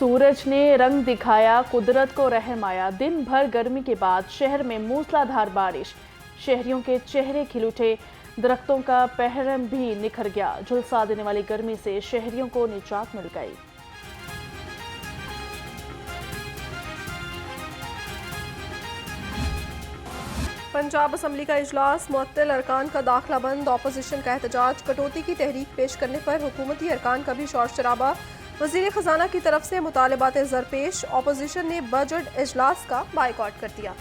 सूरज ने रंग दिखाया, कुदरत को रहम आया। दिन भर गर्मी के बाद शहर में मूसलाधार बारिश, शहरियों के चेहरे खिल उठे, दरख्तों का पहरन भी निखर गया। झुलसा देने वाली गर्मी से शहरियों को निजात मिल गई। पंजाब असम्बली का इजलास मुअत्तल अरकान का दाखिला बंद, ऑपोजिशन का एहतजाज, कटौती की तहरीक पेश करने पर हुकूमती अरकान का भी शोर शराबा। वज़ीर खजाना की तरफ से मुतालबात ज़रपेश, ऑपोजिशन ने बजट इजलास का बाइकॉट कर दिया।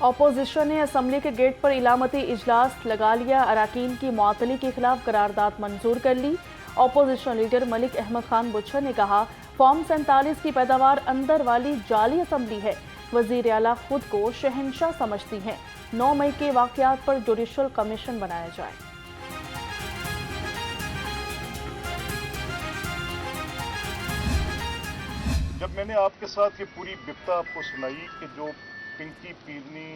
ऑपोजिशन ने असम्बली के गेट पर इलामती इजलास लगा लिया। अराकीन की मुअत्तली के खिलाफ करारदाद मंजूर कर ली। ऑपोजिशन लीडर मलिक अहमद खान बुच्छर ने कहा, फॉर्म 47 की पैदावार अंदर वाली जाली असम्बली है। वजीर आला खुद को शहंशाह समझती हैं। 9 मई के वाकयात पर जुडिशल कमीशन बनाया जाए। जब मैंने आपके साथ ये पूरी बिप्ता आपको सुनाई कि जो पिंकी पीरनी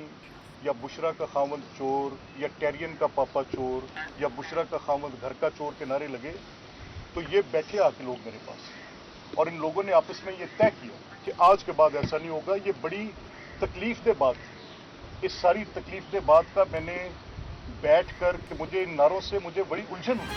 या बुशरा का खामद चोर या टेरियन का पापा चोर या बुशरा का खामद घर का चोर के नारे लगे, तो ये बैठे आके लोग मेरे पास और इन लोगों ने आपस में ये तय किया कि आज के बाद ऐसा नहीं होगा। ये बड़ी तकलीफ दे बात थी। इस सारी तकलीफ दे बात का मैंने बैठकर कि मुझे इन नारों से मुझे बड़ी उलझन हुई।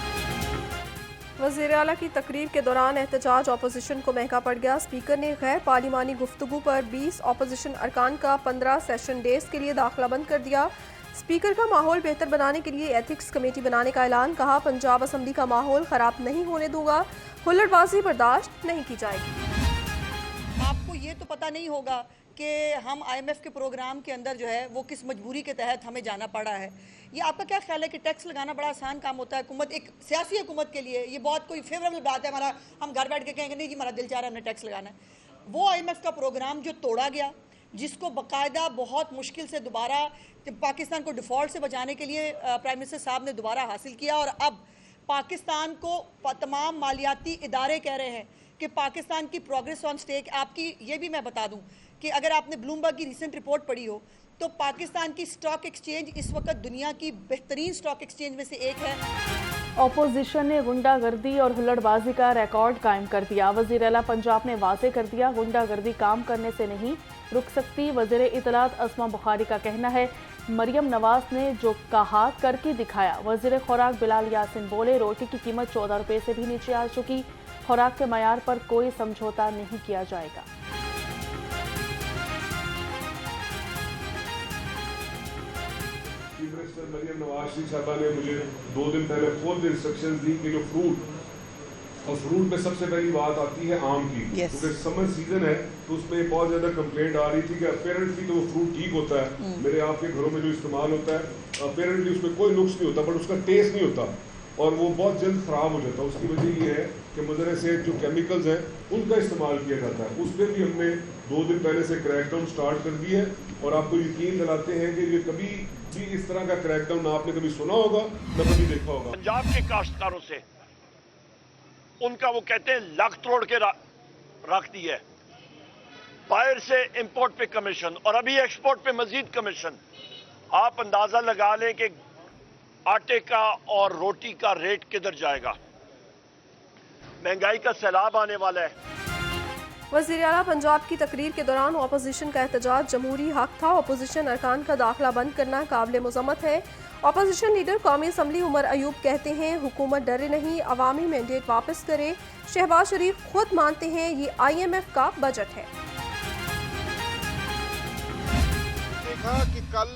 वज़ीर आला की तकरीर के दौरान एहतजाज ऑपोजिशन को महंगा पड़ गया। स्पीकर ने गैर पार्लिमानी गुफ्तगू पर 20 ऑपोजिशन अरकान का 15 सेशन डेज के लिए दाखिला बंद कर दिया। स्पीकर का माहौल बेहतर बनाने के लिए एथिक्स कमेटी बनाने का ऐलान। कहा, पंजाब असम्बली का माहौल खराब नहीं होने दूंगा, हुल्लड़बाजी बर्दाश्त नहीं की जाएगी। आपको ये तो पता नहीं होगा कि हम IMF के प्रोग्राम के अंदर जो है वो किस मजबूरी के तहत हमें जाना पड़ा है। ये आपका क्या ख्याल है कि टैक्स लगाना बड़ा आसान काम होता है? हुकूमत, एक सियासी हुकूमत के लिए ये बहुत कोई फेवरेबल बात है। हमारा हम घर बैठ के कहेंगे नहीं जी हमारा दिल चाह रहा है हमने टैक्स लगाना है। वो IMF का प्रोग्राम जो तोड़ा गया, जिसको बाकायदा बहुत मुश्किल से दोबारा पाकिस्तान को डिफ़ॉल्ट से बचाने के लिए प्राइम मिनिस्टर साहब ने दोबारा हासिल किया। और अब पाकिस्तान को तमाम मालियाती इदारे कह रहे हैं कि पाकिस्तान की प्रोग्रेस ऑन स्टेक, आपकी ये भी मैं बता दूं कि अगर आपने ब्लूमबर्ग की रिसेंट रिपोर्ट पढ़ी हो तो पाकिस्तान की स्टॉक एक्सचेंज इस वक्त दुनिया की बेहतरीन स्टॉक एक्सचेंज में से एक है। ऑपोजिशन ने गुंडागर्दी और हुल्लड़बाजी का रिकॉर्ड कायम कर दिया। वज़ीर आला पंजाब ने वाज़े कर दिया, गुंडागर्दी काम करने से नहीं रुक सकती। वज़ीर इत्तलात अस्मा बुखारी का कहना है, मरियम नवाज ने जो कहा करके दिखाया। वज़ीर खुराक बिलाल यासिन बोले, रोटी की कीमत 14 रुपये से भी नीचे आ चुकी। खुराक के मयार पर कोई समझौता नहीं किया जाएगा। चीफ मिनिस्टर मरियम नवाज साहबा ने मुझे 2 दिन पहले फुल इंस्ट्रक्शंस दी कि जो फ्रूट में सबसे पहली बात आती है आम की, क्योंकि समर सीजन है तो उसमें बहुत ज्यादा कंप्लेंट आ रही थी कि अपेरेंटली तो वो फ्रूट ठीक होता है, मेरे आपके घरों में जो इस्तेमाल होता है अपेरेंटली उसमें कोई नुक्स नहीं होता, बट उसका टेस्ट नहीं होता और वो बहुत जल्द ख़राब हो जाता है। उसकी वजह ये है कि मुज़र से जो केमिकल्स हैं उनका इस्तेमाल किया जाता है। उस पर भी हमने 2 दिन पहले से क्रैकडाउन स्टार्ट कर दी है और आपको यकीन दिलाते हैं कि ये कभी भी इस तरह का क्रैकडाउन ना आपने कभी सुना होगा न कभी देखा होगा। पंजाब के काश्तकारों से उनका वो कहते हैं लाख तोड़ के रख दी है। बाहर से इंपोर्ट पे कमीशन और अभी एक्सपोर्ट पे मजीद कमीशन। आप अंदाजा लगा लें कि आटे का और रोटी का रेट किधर जाएगा। महंगाई का सैलाब आने वाला है। वज़ीर आला पंजाब की तकरीर के दौरान ऑपोजिशन का एहतजाज जमहूरी हक था। ऑपोजिशन अरकान का दाखिला बंद करना काबिल मुज़म्मत है। ऑपोजिशन लीडर कौमी असम्बली उमर अयूब कहते हैं, हुकूमत डरे नहीं, अवामी मैंडेट वापस करे। शहबाज शरीफ खुद मानते हैं ये IMF का बजट है। देखा कि कल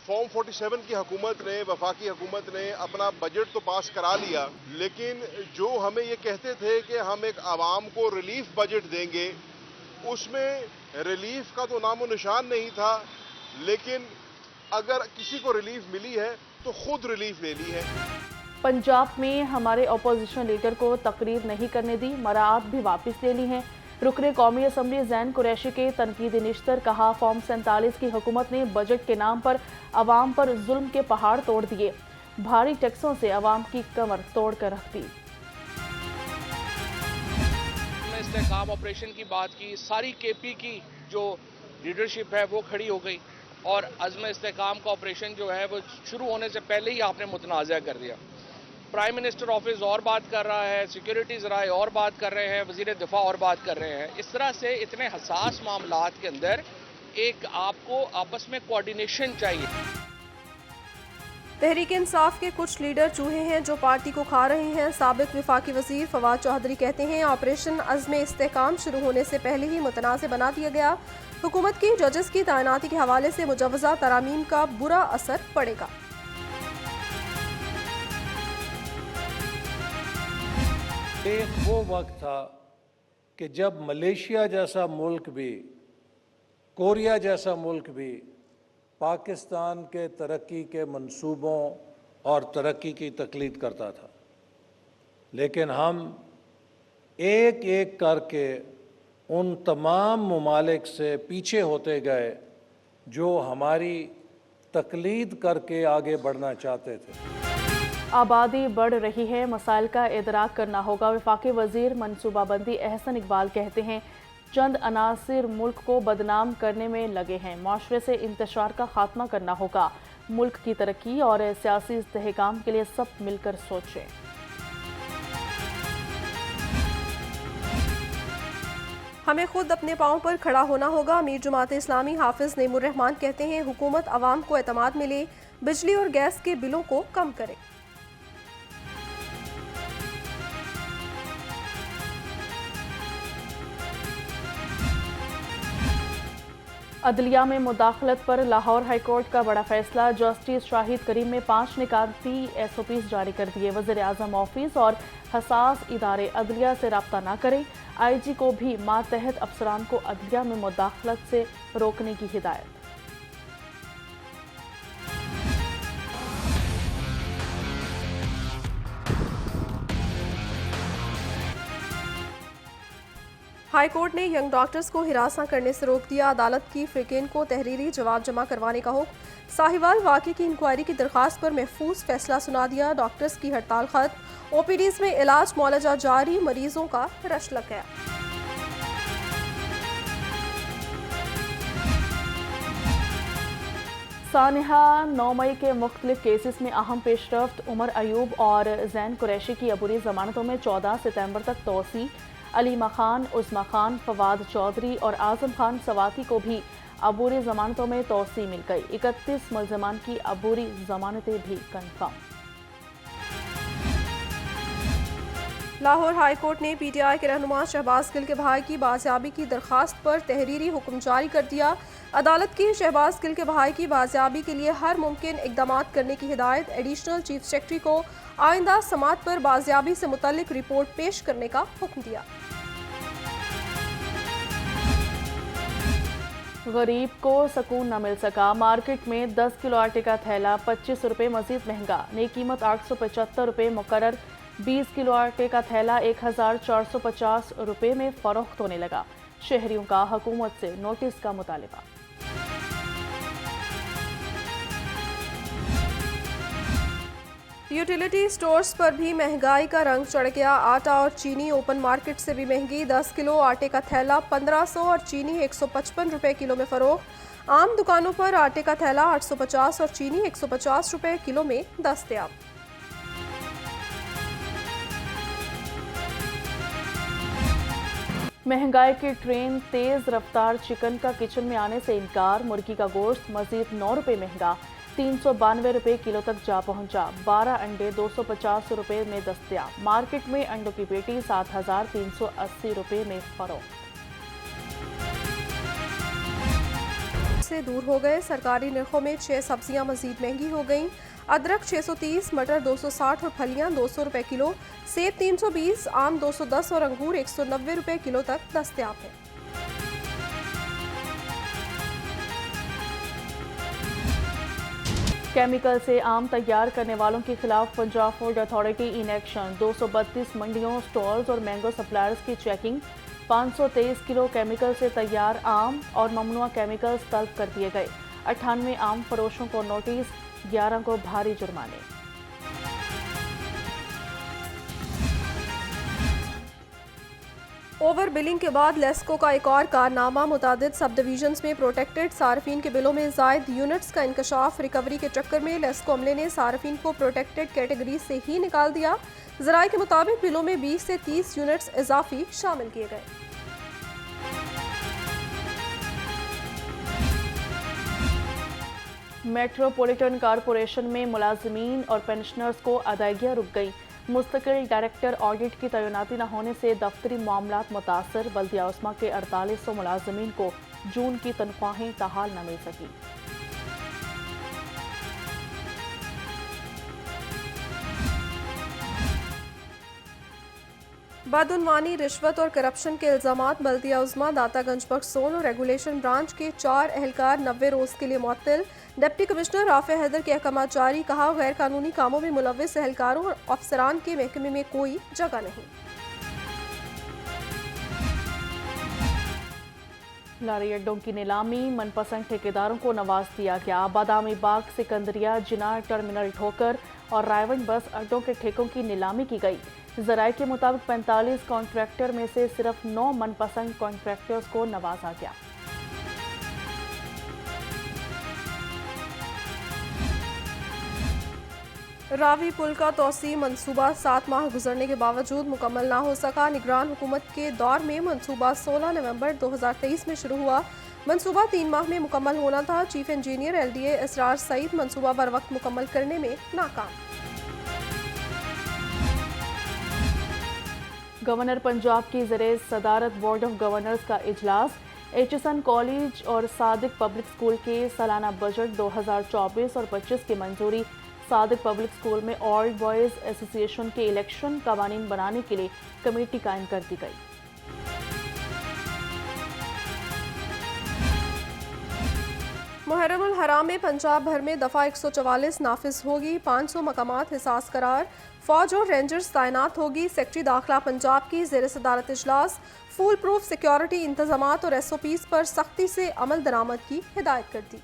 फॉर्म 47 की हुकूमत ने, वफाकी हुकूमत ने अपना बजट तो पास करा लिया, लेकिन जो हमें ये कहते थे कि हम एक आवाम को रिलीफ बजट देंगे, उसमें रिलीफ का तो नामो निशान नहीं था। लेकिन अगर किसी को रिलीफ मिली है तो खुद रिलीफ ले ली है। पंजाब में हमारे ऑपोजिशन लीडर को तकरीर नहीं करने दी, मराआत भी वापस ले ली हैं। रुकने कौमी असम्बली जैन कुरैशी के तनकीदी निश्तर कहा, फॉर्म 47 की हुकूमत ने बजट के नाम पर अवाम पर जुल्म के पहाड़ तोड़ दिए, भारी टैक्सों से अवाम की कमर तोड़ कर रख दी। इस्तेहकाम ऑपरेशन की बात की, सारी KP की जो लीडरशिप है वो खड़ी हो गई और अज़्म इस्तेकाम का ऑपरेशन जो है वो शुरू होने से पहले ही आपने मुतनाज़ा कर दिया। प्राइम मिनिस्टर ऑफिस और बात कर रहा है, सिक्योरिटी ज़राए और बात कर रहे हैं, वज़ीर दिफा और बात कर रहे हैं। इस तरह से इतने हसास मामलात के अंदर एक आपको आपस में कोऑर्डिनेशन चाहिए। तहरीक इंसाफ के कुछ लीडर चूहे हैं जो पार्टी को खा रहे हैं। साबिक वफाकी वजीर फवाद चौधरी कहते हैं ऑपरेशन अज़्म इस्तेकाम शुरू होने से पहले ही मुतनाज़ बना दिया गया। हुकूमत की जजेस की तैनाती के हवाले से मुजव्वज़ा तरामीम का बुरा असर पड़ेगा। एक वो वक्त था कि जब मलेशिया जैसा मुल्क भी, कोरिया जैसा मुल्क भी पाकिस्तान के तरक्की के मंसूबों और तरक्की की तकलीद करता था, लेकिन हम एक एक करके उन तमाम ममालिक से पीछे होते गए जो हमारी तकलीद करके आगे बढ़ना चाहते थे। आबादी बढ़ रही है, मसाइल का इदराक करना होगा। वफाकी वजीर मनसूबाबंदी एहसन इकबाल कहते हैं चंद अनासिर मुल्क को बदनाम करने में लगे हैं, माशरे से इंतशार का खात्मा करना होगा। मुल्क की तरक्की और सियासी इस्तेहकाम के लिए सब मिलकर सोचें। हमें खुद अपने पाँव पर खड़ा होना होगा। अमीर जमात इस्लामी हाफिज नेमुर रहमान कहते हैं हुकूमत आवाम को एतमाद मिले, बिजली और गैस के बिलों को कम करे। अदलिया में मुदाखलत पर लाहौर हाईकोर्ट का बड़ा फैसला। जस्टिस शाहिद करीम में 5 निकाती SOPs जारी कर दिए। वज़ीर आज़म ऑफिस और हसास इदारे अदलिया से रब्ता न करें। IG को भी मातहत अफसरान को अदलिया में मुदाखलत से रोकने की हिदायत। हाई कोर्ट ने यंग डॉक्टर्स को हिरासत करने से रोक दिया। अदालत की फ़िरक़ीन को तहरीरी जवाब जमा करवाने का हुक्म। साहिवाल वाक़े की इंक्वायरी की दरख्वास्त पर महफूज फैसला सुना दिया। डॉक्टर्स की हड़ताल खत्म। OPDs में इलाज मुआलजा जारी, मरीजों का रश लग गया। सानिहा 9 मई के मुख्तलिफ केसेस में अहम पेशरफ्त। उमर अयूब और जैन कुरैशी की अबूरी जमानतों में 14 सितंबर तक तोसी। अलीमा खान, उस्मा खान, फवाद चौधरी और आजम खान सवाती को भी अबूरी जमानतों में तोसी मिल गई। 31 मुल्ज़मान की अबूरी जमानतें भी कन्फर्म। लाहौर हाई कोर्ट ने PTI के रहनुमा शहबाज गिल के भाई की बाजियाबी की दरख्वास्त पर तहरीरी हुक्म जारी कर दिया। अदालत की शहबाज गिल के भाई की बाजियाबी के लिए हर मुमकिन इकदाम करने की हिदायत। एडिशनल चीफ सेक्रेटरी को आइंदा समात पर बाजियाबी से मुतल्लिक रिपोर्ट पेश करने का हुक्म दिया। गरीब को सुकून न मिल सका। मार्केट में 10 किलो आटे का थैला 25 रुपये मजीद महंगा। नई कीमत 875 रुपये मुकर्रर। 20 किलो आटे का थैला 1450 रुपये में फरोख्त होने लगा। शहरियों का हुकूमत से नोटिस का मुतालिबा। यूटिलिटी स्टोर्स पर भी महंगाई का रंग चढ़ गया। आटा और चीनी ओपन मार्केट से भी महंगी। 10 किलो आटे का थैला 1500 और चीनी 155 रुपये किलो में फरोख्त। आम दुकानों पर आटे का थैला 850 और चीनी 150 रुपये किलो में दस्तयाब। महंगाई की ट्रेन तेज रफ्तार। चिकन का किचन में आने से इनकार। मुर्गी का गोश्त मजीद 9 रुपये महंगा, 392 रुपये किलो तक जा पहुंचा। 12 अंडे 250 रुपये में दस्तयाब। मार्केट में अंडों की पेटी 7380 रुपये में फरोख्त। से दूर हो गए। सरकारी निर्खों में 6 सब्जियां मजीद महंगी हो गईं। अदरक 630, मटर 260 और फलियां 200 रुपये किलो। सेब 320, आम 210 और अंगूर 190 रुपये किलो तक दस्तयाब है। केमिकल से आम तैयार करने वालों के खिलाफ Punjab food authority in action. 232 मंडियों, स्टॉल्स और मैंगो सप्लायर्स की चेकिंग। 523 किलो केमिकल से तैयार आम और ममनुआ केमिकल्स तलब कर दिए गए। 98 आम फरोशों को नोटिस, 11 को भारी जुर्माने। ओवर बिलिंग के बाद लेस्को का एक और कारनामा, मुतादिद सब डिवीजन्स में प्रोटेक्टेड सार्फिन के बिलों में जायद यूनिट्स का इंकशाफ। रिकवरी के चक्कर में लेस्को अमले ने सार्फिन को प्रोटेक्टेड कैटेगरी से ही निकाल दिया। ज़राए के मुताबिक बिलों में 20 से 30 यूनिट्स इजाफी शामिल किए गए। मेट्रोपॉलिटन कॉरपोरेशन में मुलाजिमीन और पेंशनर्स को अदायगियां रुक गई। मुस्तकिल डायरेक्टर ऑडिट की तैनाती न होने से दफ्तरी मामलात मुतासर। बल्दिया उस्मा के 4800 मुलाजिमीन को जून की तनख्वाहें ताहाल न मिल सकी। बदउनवानी, रिश्वत और करप्शन के इल्जामात। बल्दिया उज़्मा, दातागंज बक्सोन और रेगुलेशन ब्रांच के 4 एहलकार 90 रोज़ के लिए मुअत्तल। डिप्टी कमिश्नर राफे हैदर के अहकाम जारी। कहा, गैर कानूनी कामों में मुलव्विस एहलकारों और अफसरान के महकमे में कोई जगह नहीं। लारी अड्डों की नीलामी, मनपसंद ठेकेदारों को नवाज दिया गया। बादामी बाग, सिकंदरिया, जिनार टर्मिनल ठोकर और रायवंड बस अड्डों के ठेकों की नीलामी की गई। ज़राए के मुताबिक 45 कॉन्ट्रैक्टर में से सिर्फ 9 मनपसंद कॉन्ट्रैक्टर्स को नवाजा गया। रावी पुल का तोसी मंसूबा 7 माह गुजरने के बावजूद मुकम्मल ना हो सका। निगरान हुकूमत के दौर में मंसूबा 16 नवंबर 2023 में शुरू हुआ। मंसूबा 3 माह में मुकम्मल होना था। चीफ इंजीनियर LDA इसरार सईद मंसूबा बर वक्त मुकम्मल करने में नाकाम। गवर्नर पंजाब की ज़रिए सदारत बोर्ड ऑफ गवर्नर्स का इजलास। HSN कॉलेज और सादिक पब्लिक स्कूल के सालाना बजट 2024 और 25 की मंजूरी। सादिक पब्लिक स्कूल में ऑल बॉयज़ एसोसिएशन के इलेक्शन कवानीन बनाने के लिए कमेटी कायम कर दी गई। मुहर्रम उल हराम में पंजाब भर में दफ़ा 144 नाफिज होगी। 500 मकामात हिसास करार। फौज और रेंजर्स तैनात होगी। सेक्रेटरी दाखिला पंजाब की ज़ेर सदारत इजलास। फुल प्रूफ सिक्योरिटी इंतजामात और SOPs पर सख्ती से अमल दरामद की हिदायत कर दी।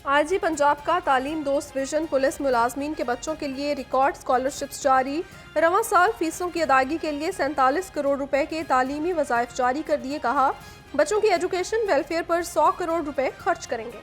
IG पंजाब का तालीम दोस्त विजन पुलिस मुलाजमीन के बच्चों के लिए रिकॉर्ड स्कॉलरशिप्स जारी। रवां साल फीसों की अदायगी के लिए 47 करोड़ रुपए के तालीमी वज़ाइफ जारी कर दिए। कहा, बच्चों की एजुकेशन वेलफेयर पर 100 करोड़ रुपए खर्च करेंगे।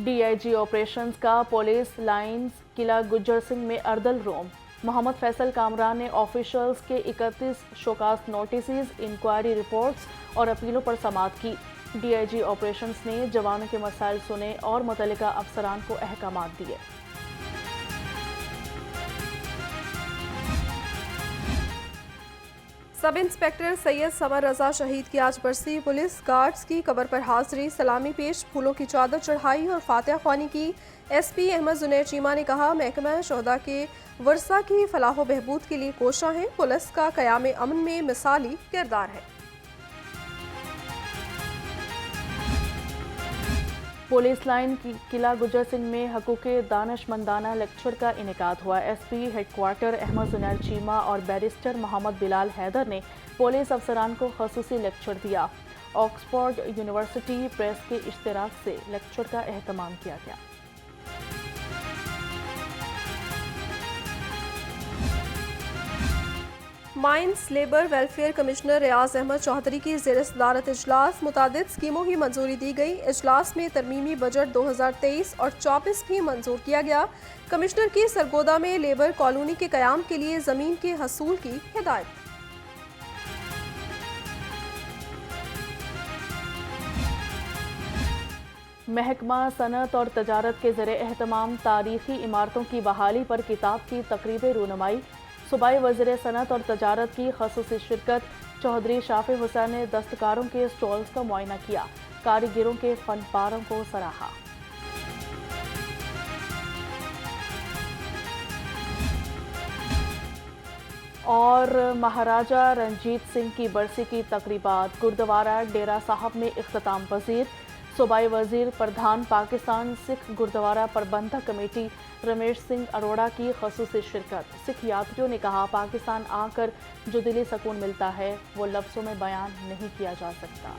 DIG ऑपरेशंस का पुलिस लाइन्स किला गुज्जर सिंह में अर्दल रोम। मोहम्मद फैसल कामरान ने ऑफिशल्स के 31 शोकास नोटिस, इंक्वायरी रिपोर्ट्स और अपीलों पर समाअत की। DIG ऑपरेशंस ने जवानों के मसाइल सुने और मुतल्लिका अफसरान को अहकामात दिए। सब इंस्पेक्टर सैयद समर रजा शहीद की आज बरसी। पुलिस गार्ड्स की कबर पर हाजिरी, सलामी पेश, फूलों की चादर चढ़ाई और फातिहा ख्वानी की। SP अहमद जुनैर चीमा ने कहा, महकमा शोहदा के वर्सा की फलाह बहबूद के लिए कोशा है। पुलिस का क़याम अमन में मिसाली किरदार है। पुलिस लाइन किला गुज्जर सिंह में हकूक़े दानिशमंदाना लेक्चर का इनेकाद हुआ। SP हेडक्वार्टर अहमद जुनैर चीमा और बैरिस्टर मोहम्मद बिलाल हैदर ने पुलिस अफसरान को ख़ुसूसी लेक्चर दिया। ऑक्सफोर्ड यूनिवर्सिटी प्रेस के इश्तराक से लेक्चर का एहतमाम किया गया। माइंस लेबर वेलफेयर कमिश्नर रियाज अहमद चौधरी की ज़ेर सदारत इजलास। मुतादिद स्कीमों की मंजूरी दी गई। इजलास में तरमीमी बजट 2023 और 24 भी मंजूर किया गया। कमिश्नर की सरगोदा में लेबर कॉलोनी के क़याम के लिए ज़मीन के हसूल की हिदायत। महकमा सनत और तजारत के ज़रिए एहतमाम तारीखी इमारतों की बहाली पर किताब की तकरीब रूनुमाई। सूबाई वज़ीर सनत और तजारत की ख़ुसूसी शिरकत। चौधरी शाफी हुसैन ने दस्तकारों के स्टॉल्स का मुआयना किया, कारीगरों के फनपारों को सराहा। और महाराजा रंजीत सिंह की बरसी की तकरीबात गुरुद्वारा डेरा साहब में इख्तिताम पजीर। सूबाई वजीर प्रधान पाकिस्तान सिख गुरुद्वारा प्रबंधक कमेटी रमेश सिंह अरोड़ा की ख़ुसूसी शिरकत। सिख यात्रियों ने कहा, पाकिस्तान आकर जो दिली सुकून मिलता है वो लफ्ज़ों में बयान नहीं किया जा सकता।